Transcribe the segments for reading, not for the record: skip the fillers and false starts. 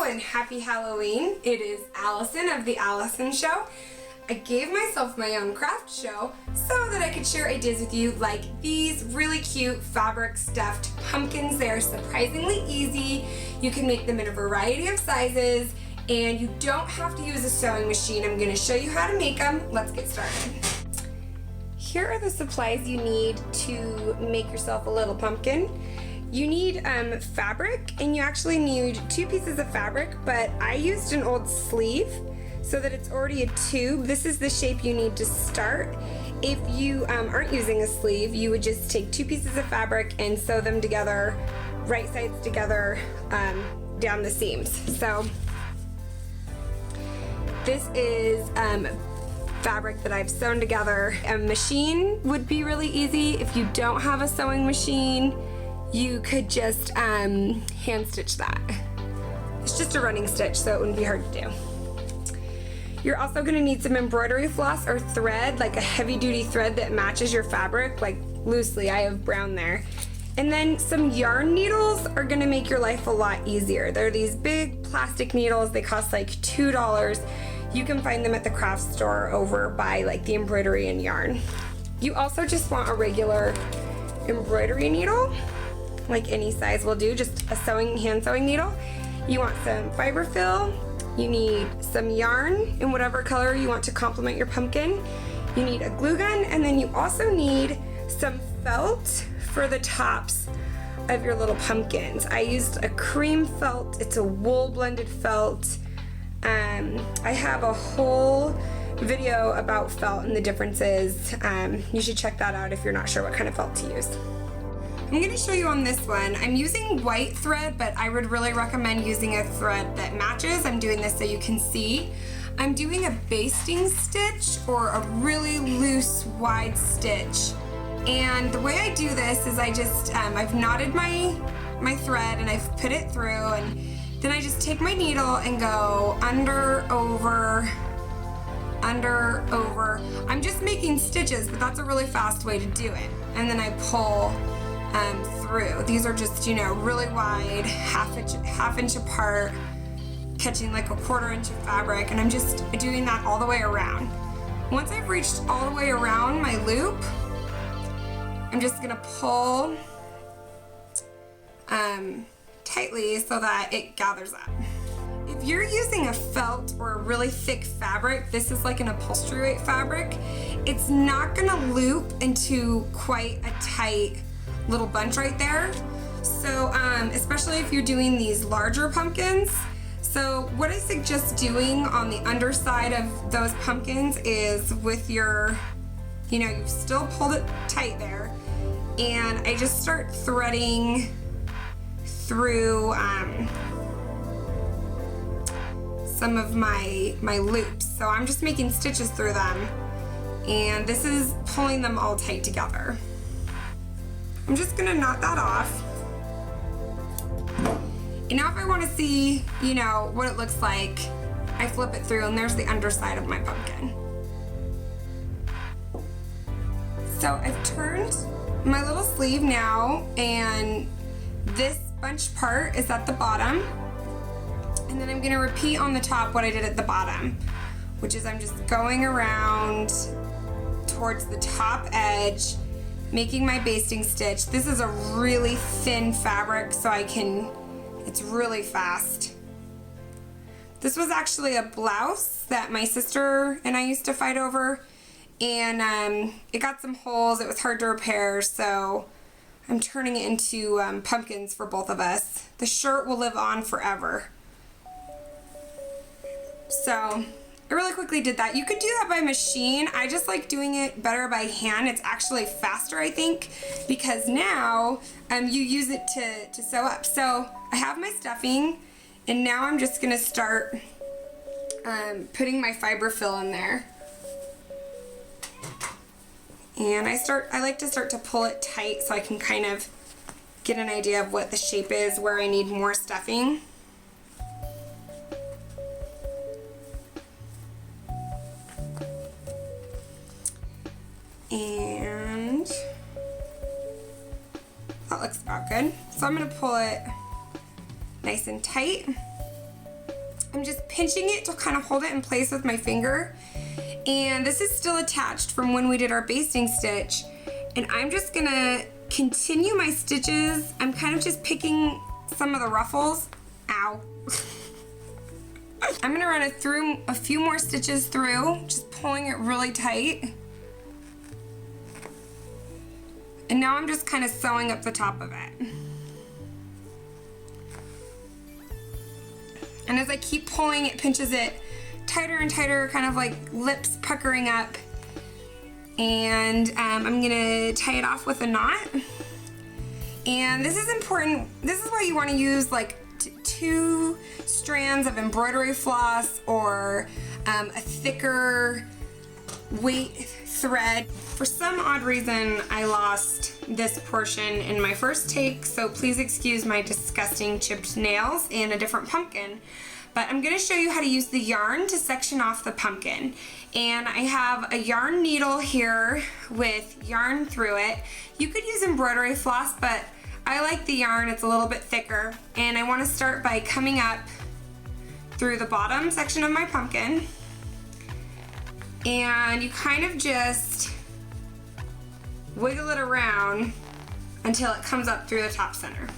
and happy Halloween. It is Allison of The Allison Show. I gave myself my own craft show so that I could share ideas with you like these really cute fabric stuffed pumpkins. They're surprisingly easy. You can make them in a variety of sizes and you don't have to use a sewing machine. I'm going to show you how to make them. Let's get started. Here are the supplies you need to make yourself a little pumpkin. You need fabric, and you actually need 2 pieces of fabric, but I used an old sleeve so that it's already a tube. This is the shape you need to start. If you aren't using a sleeve, you would just take 2 pieces of fabric and sew them together, right sides together, down the seams. So this is fabric that I've sewn together. A machine would be really easy. If you don't have a sewing machine, you could just hand stitch that. It's just a running stitch, so it wouldn't be hard to do. You're also gonna need some embroidery floss or thread, like a heavy duty thread that matches your fabric, like loosely. I have brown there. And then some yarn needles are gonna make your life a lot easier. They're these big plastic needles. They cost like $2. You can find them at the craft store over by like the embroidery and yarn. You also just want a regular embroidery needle, like any size will do, just a hand sewing needle. You want some fiber fill. You need some yarn in whatever color you want to complement your pumpkin. You need a glue gun, and then you also need some felt for the tops of your little pumpkins. I used a cream felt. It's a wool blended felt. I have a whole video about felt and the differences. You should check that out if you're not sure what kind of felt to use. I'm going to show you on this one. I'm using white thread, but I would really recommend using a thread that matches. I'm doing this so you can see. I'm doing a basting stitch or a really loose wide stitch. And the way I do this is I just, I've knotted my thread and I've put it through, and then I just take my needle and go under, over, under, over. I'm just making stitches, but that's a really fast way to do it. And then I pull through. These are just, you know, really wide, half inch apart, catching like a 1/4 inch of fabric, and I'm just doing that all the way around. Once I've reached all the way around my loop, I'm just gonna pull tightly so that it gathers up. If you're using a felt or a really thick fabric, this is like an upholstery weight fabric, it's not gonna loop into quite a tight little bunch right there. So especially if you're doing these larger pumpkins. So what I suggest doing on the underside of those pumpkins is with your, you know, you've still pulled it tight there, and I just start threading through some of my loops. So I'm just making stitches through them, and this is pulling them all tight together. I'm just gonna knot that off. And now if I wanna see, you know, what it looks like, I flip it through and there's the underside of my pumpkin. So I've turned my little sleeve now, and this bunch part is at the bottom. And then I'm gonna repeat on the top what I did at the bottom, which is I'm just going around towards the top edge, making my basting stitch. This is a really thin fabric, so it's really fast. This was actually a blouse that my sister and I used to fight over, and it got some holes. It was hard to repair, so I'm turning it into pumpkins for both of us. The shirt will live on forever. So I really quickly did that. You could do that by machine. I just like doing it better by hand. It's actually faster, I think, because now you use it to sew up. So I have my stuffing, and now I'm just gonna start putting my fiber fill in there. And I like to start to pull it tight so I can kind of get an idea of what the shape is, where I need more stuffing. And that looks about good. So I'm gonna pull it nice and tight. I'm just pinching it to kind of hold it in place with my finger. And this is still attached from when we did our basting stitch. And I'm just gonna continue my stitches. I'm kind of just picking some of the ruffles. Ow. I'm gonna run it through a few more stitches through, just pulling it really tight. And now I'm just kind of sewing up the top of it. And as I keep pulling, it pinches it tighter and tighter, kind of like lips puckering up. And I'm gonna tie it off with a knot. And this is important. This is why you wanna use like 2 strands of embroidery floss or a thicker weight thread. For some odd reason, I lost this portion in my first take, so please excuse my disgusting chipped nails and a different pumpkin. But I'm gonna show you how to use the yarn to section off the pumpkin. And I have a yarn needle here with yarn through it. You could use embroidery floss, but I like the yarn, it's a little bit thicker. And I wanna start by coming up through the bottom section of my pumpkin. And you kind of just wiggle it around until it comes up through the top center.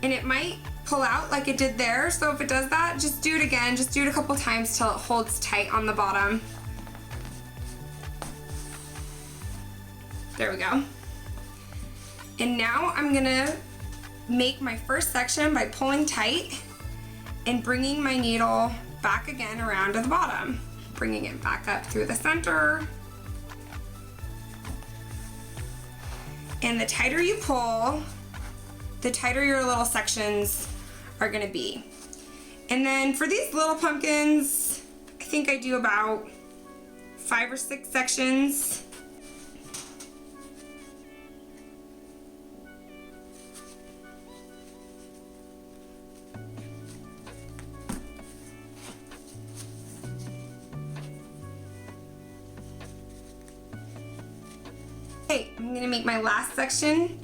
And it might pull out like it did there, so if it does that, just do it again. Just do it a couple times till it holds tight on the bottom. There we go. And now I'm gonna make my first section by pulling tight and bringing my needle back again around to the bottom, bringing it back up through the center. And the tighter you pull, the tighter your little sections are gonna be. And then for these little pumpkins, I think I do about 5 or 6 sections. Okay, I'm gonna make my last section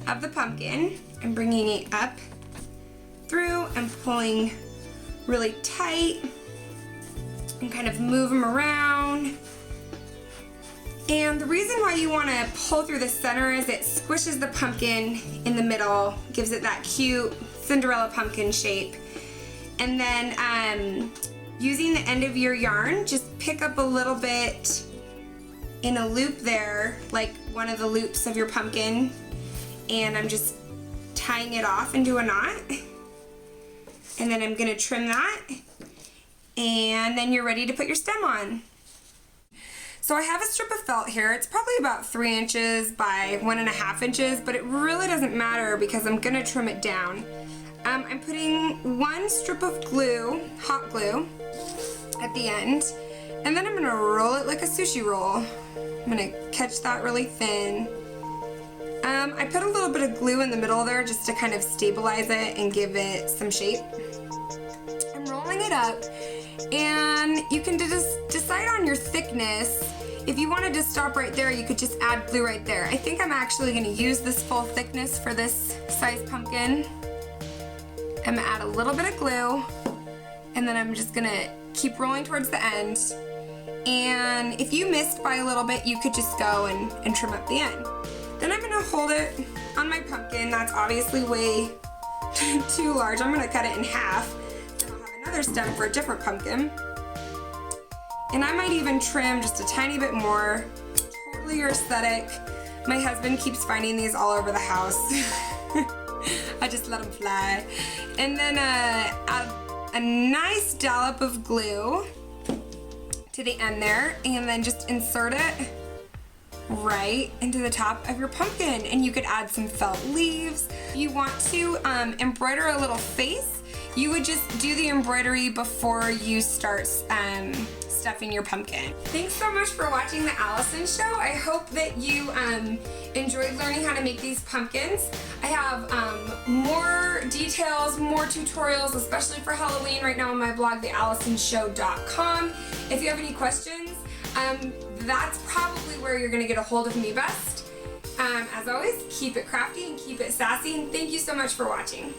of the pumpkin. I'm bringing it up through and pulling really tight and kind of move them around. And the reason why you want to pull through the center is it squishes the pumpkin in the middle, gives it that cute Cinderella pumpkin shape. And then using the end of your yarn, just pick up a little bit in a loop there, like one of the loops of your pumpkin, and I'm just tying it off into a knot. And then I'm gonna trim that, and then you're ready to put your stem on. So I have a strip of felt here. It's probably about 3 inches by 1.5 inches, but it really doesn't matter because I'm gonna trim it down. I'm putting 1 strip of glue, hot glue, at the end, and then I'm gonna roll it like a sushi roll. I'm gonna catch that really thin. I put a little bit of glue in the middle there just to kind of stabilize it and give it some shape. I'm rolling it up, and you can just decide on your thickness. If you wanted to stop right there, you could just add glue right there. I think I'm actually gonna use this full thickness for this size pumpkin. I'm gonna add a little bit of glue, and then I'm just gonna keep rolling towards the end. And if you missed by a little bit, you could just go and trim up the end. Then I'm gonna hold it on my pumpkin. That's obviously way too large. I'm gonna cut it in half. Then I'll have another stem for a different pumpkin. And I might even trim just a tiny bit more. Totally your aesthetic. My husband keeps finding these all over the house. I just let them fly. And then add a nice dollop of glue to the end there, and then just insert it right into the top of your pumpkin. And you could add some felt leaves. If you want to embroider a little face, you would just do the embroidery before you start stuffing your pumpkin. Thanks so much for watching the Allison Show. I hope that you enjoyed learning how to make these pumpkins. I have more details, more tutorials, especially for Halloween right now on my blog, theallisonshow.com. If you have any questions, that's probably where you're gonna get a hold of me best. As always, keep it crafty and keep it sassy, and thank you so much for watching.